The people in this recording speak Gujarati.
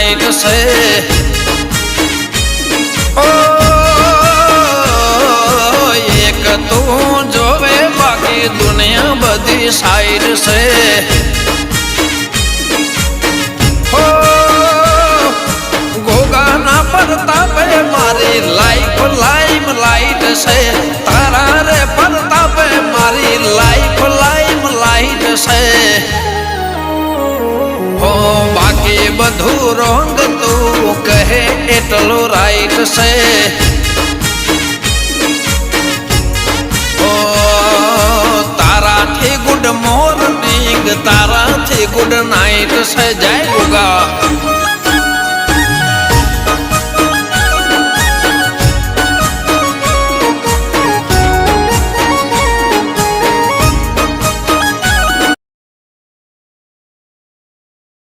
રાઈટ છે ઓ એક તું જોવે બાકી દુનિયા બધી સાઈડ છે ગોગાના પરતાપે મારી લાઈફ લાઈમ લાઈટ છે તારા રે પરતાપે મારી લાઈફ લાઈમ લાઈટ છે હો બાકી બધું રોંગ તું કહે એટલું રાઈટ છે ઓ તારાથી ગુડ મોર્નિંગ તારાથી ગુડ નાઈટ છે જય ગોગા